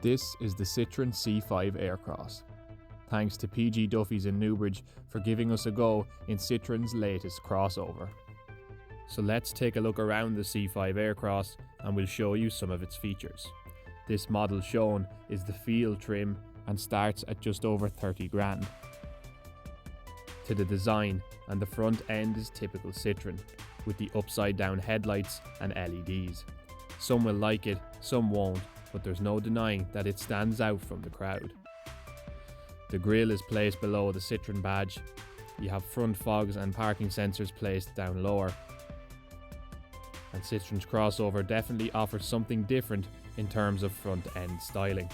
This is the Citroen C5 Aircross. Thanks to PG Duffy's in Newbridge for giving us a go in Citroen's latest crossover. So let's take a look around the C5 Aircross and we'll show you some of its features. This model shown is the Feel trim and starts at just over 30 grand. To the design, and the front end is typical Citroen, with the upside down headlights and LEDs. Some will like it, some won't, but there's no denying that it stands out from the crowd. The grille is placed below the Citroen badge. You have front fogs and parking sensors placed down lower. And Citroen's crossover definitely offers something different in terms of front end styling.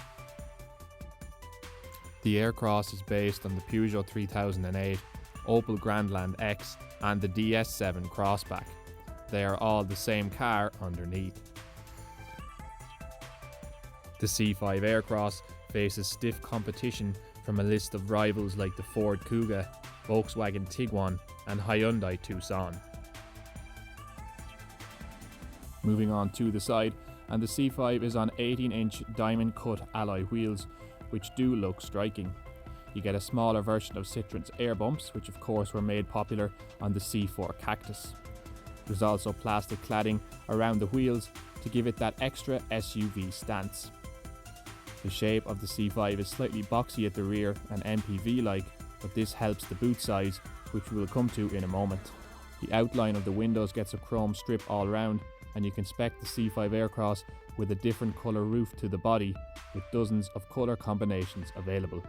The Aircross is based on the Peugeot 3008, Opel Grandland X and the DS7 Crossback. They are all the same car underneath. The C5 Aircross faces stiff competition from a list of rivals like the Ford Kuga, Volkswagen Tiguan and Hyundai Tucson. Moving on to the side, and the C5 is on 18-inch diamond cut alloy wheels, which do look striking. You get a smaller version of Citroen's air bumps, which of course were made popular on the C4 Cactus. There's also plastic cladding around the wheels to give it that extra SUV stance. The shape of the C5 is slightly boxy at the rear and MPV-like, but this helps the boot size, which we will come to in a moment. The outline of the windows gets a chrome strip all round, and you can spec the C5 Aircross with a different colour roof to the body, with dozens of colour combinations available.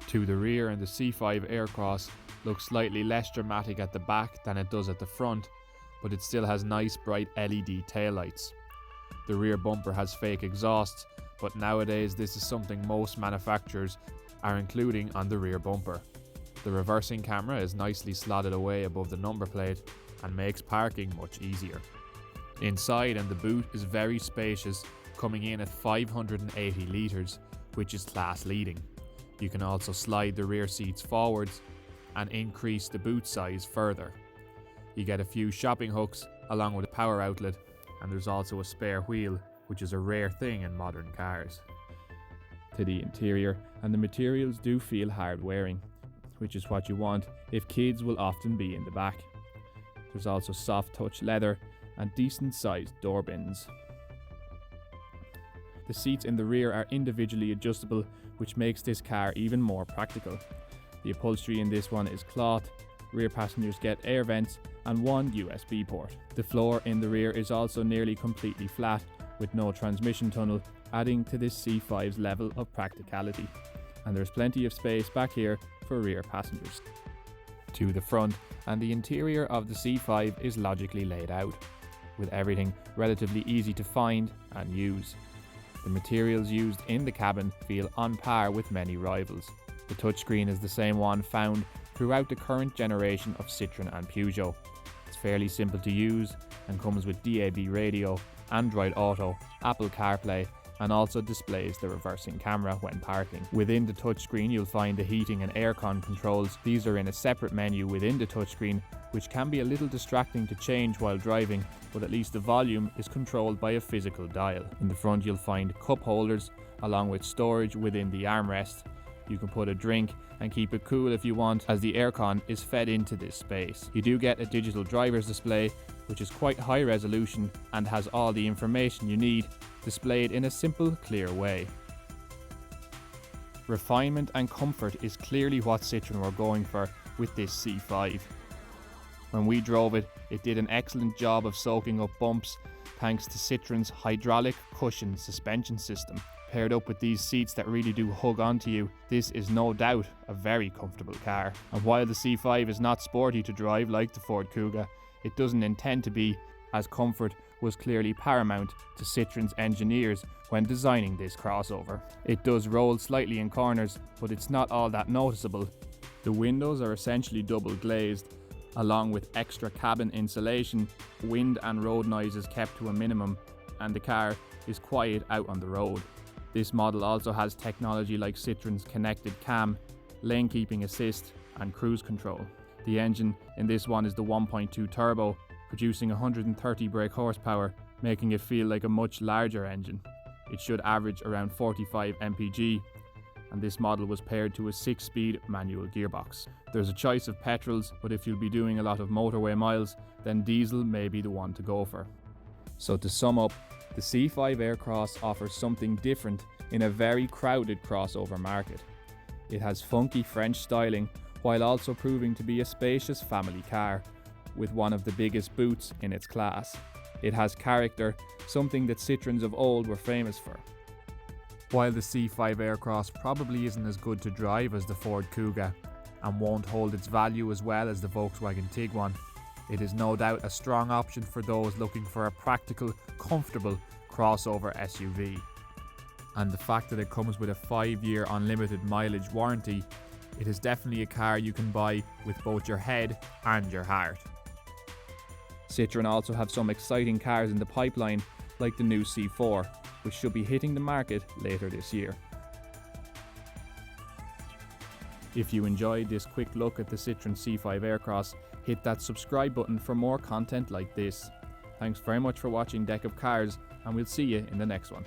To the rear, and the C5 Aircross looks slightly less dramatic at the back than it does at the front, but it still has nice bright LED taillights. The rear bumper has fake exhausts, but nowadays this is something most manufacturers are including on the rear bumper. The reversing camera is nicely slotted away above the number plate and makes parking much easier. Inside, and the boot is very spacious, coming in at 580 litres, which is class leading. You can also slide the rear seats forwards and increase the boot size further. You get a few shopping hooks along with a power outlet, and there's also a spare wheel, which is a rare thing in modern cars. To the interior, and the materials do feel hard wearing, which is what you want if kids will often be in the back. There's also soft touch leather and decent sized door bins. The seats in the rear are individually adjustable, which makes this car even more practical. The upholstery in this one is cloth, rear passengers get air vents and one USB port. The floor in the rear is also nearly completely flat, with no transmission tunnel, adding to this C5's level of practicality. And there's plenty of space back here for rear passengers. To the front, and the interior of the C5 is logically laid out, with everything relatively easy to find and use. The materials used in the cabin feel on par with many rivals. The touchscreen is the same one found throughout the current generation of Citroen and Peugeot. It's fairly simple to use and comes with DAB radio, Android Auto, Apple CarPlay, and also displays the reversing camera when parking. Within the touchscreen you'll find the heating and aircon controls. These are in a separate menu within the touchscreen, which can be a little distracting to change while driving, but at least the volume is controlled by a physical dial. In the front you'll find cup holders along with storage within the armrest. You can put a drink and keep it cool if you want, as the aircon is fed into this space. You do get a digital driver's display, which is quite high resolution and has all the information you need displayed in a simple, clear way. Refinement and comfort is clearly what Citroen were going for with this C5. When we drove it, it did an excellent job of soaking up bumps thanks to Citroen's hydraulic cushion suspension system. Paired up with these seats that really do hug onto you, this is no doubt a very comfortable car. And while the C5 is not sporty to drive like the Ford Kuga, it doesn't intend to be, as comfort was clearly paramount to Citroen's engineers when designing this crossover. It does roll slightly in corners, but it's not all that noticeable. The windows are essentially double glazed, along with extra cabin insulation, wind and road noises kept to a minimum, and the car is quiet out on the road. This model also has technology like Citroen's connected cam, lane keeping assist and cruise control. The engine in this one is the 1.2 turbo, producing 130 brake horsepower, making it feel like a much larger engine. It should average around 45 mpg, and this model was paired to a 6-speed manual gearbox. There's a choice of petrols, but if you'll be doing a lot of motorway miles, then diesel may be the one to go for. So to sum up, the C5 Aircross offers something different in a very crowded crossover market. It has funky French styling, while also proving to be a spacious family car, with one of the biggest boots in its class. It has character, something that Citroens of old were famous for. While the C5 Aircross probably isn't as good to drive as the Ford Kuga, and won't hold its value as well as the Volkswagen Tiguan, it is no doubt a strong option for those looking for a practical, comfortable crossover SUV. And the fact that it comes with a 5-year unlimited mileage warranty, it is definitely a car you can buy with both your head and your heart. Citroen also have some exciting cars in the pipeline, like the new C4, which should be hitting the market later this year. If you enjoyed this quick look at the Citroen C5 Aircross, hit that subscribe button for more content like this. Thanks very much for watching Deck of Cars, and we'll see you in the next one.